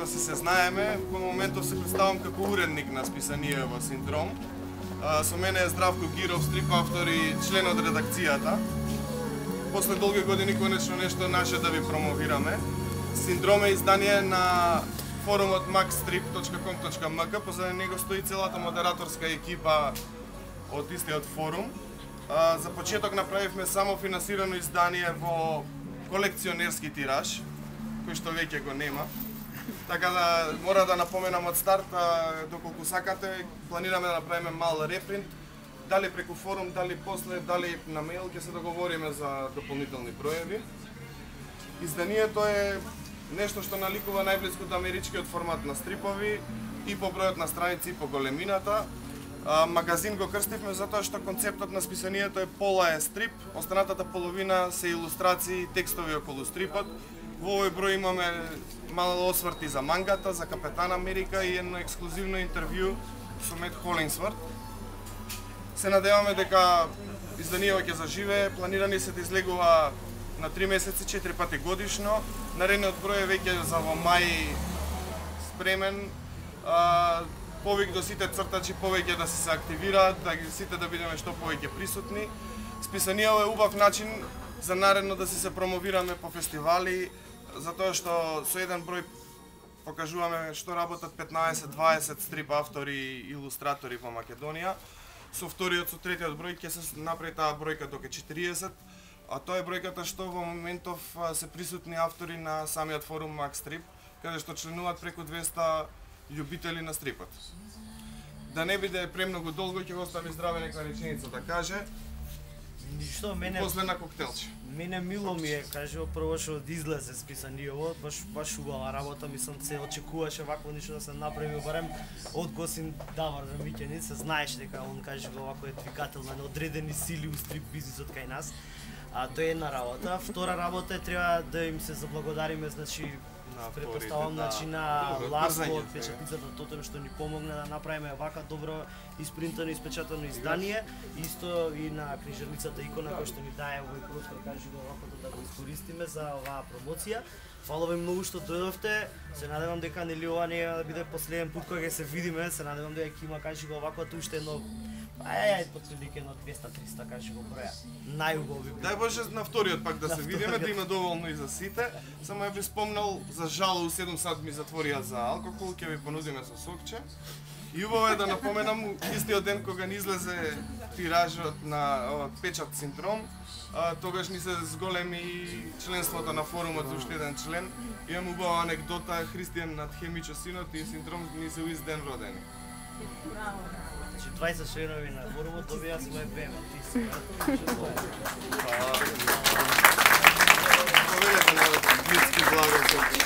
да се знаеме, во моментов се представам како уредник на списание во Синдром. Со мене е Здравко Гиров, стрип автор и член од редакцијата. После долги години конечно нешто наше да ви промовираме. Синдром е издание на форумот maxstrip.com.mk, позади него стои целата модераторска екипа од истиот форум. За почеток направивме само финансирано издание во колекционерски тираж, кој што веќе го нема. Така да мора да напоменам од старт, доколку сакате, планираме да направиме мал репринт, дали преку форум, дали после, дали на мејл, ќе се договориме за дополнителни броеви. Изданието е нешто што наликува најблиску до америчкиот формат на стрипови и по бројот на страници и по големината. Магазин го крстивме затоа што концептот на списанието е пола е стрип, останатата половина се илустрации и текстови околу стрипот. Во овој број имаме мало осврти за мангата, за Капетан Америка и едно ексклузивно интервју со Мет Холинсворт. Се надеваме дека изданието ќе заживее, планирани се да излегува на 3 месеци 4 пати годишно. Наредниот број е веќе за во мај спремен. Повик до сите цртачи повеќе да се активираат, да сите да бидеме што повеќе присутни. Списанието е убав начин за наредно да се промовираме по фестивали, затоа што со еден број покажуваме што работат 15-20 стрип автори и илустратори во Македонија. Со вториот, со третиот број ќе се направи таа бројка до 40, а тоа е бројката што во моментов се присутни автори на самиот форум Макстрип, каде што членуваат преку 200 љубители на стрипот. Да не биде премногу долго, ќе го остави Здраве нека реченица да каже. Ништо, мене после на коктелче. Мене мило ми е, кажува прво што излезе списанието, баш убава работа, мислам се очекуваше вакво ништо да се направи, барем од Госин Давар за Миќанин, се знаеш дека он кажува вако е двигател на неодредени сили у стрип бизнисот кај нас. Тоа е една работа. Втора работа треба да им се заблагодариме, значи претпоставам на Ласко од печатницата Тотем што ни помогна да направиме вака добро испринтано и испечатано издание, исто и на книжарницата Икона кој што ни дае овој простор, кажи го вако да го искористиме за оваа промоција. Фала ви многу што дојдовте. Се надевам дека нели ова не ќе биде последен пат кога ќе се видиме, се надевам дека ќе има кажи го вако уште едно подприлike едно 200-300 кажи го броја. Најубави. Дај Боже на вториот пак да се видиме, да има доволно и за сите. Само ја би спомнал, за жал у 7 сат ми затворија за алкохол, ќе ви понудиме со сокче. И убаво е да напоменам, истиот ден кога ни излезе тиражот на печат Синдром, тогаш ни се зголеми членството на форумот за уште еден член. Имам убава анекдота, Христијан над Хемичо синот и Синдром ни се у ист ден родени. 20 членови на форумот добија свој бема. Поведете на блицки благо.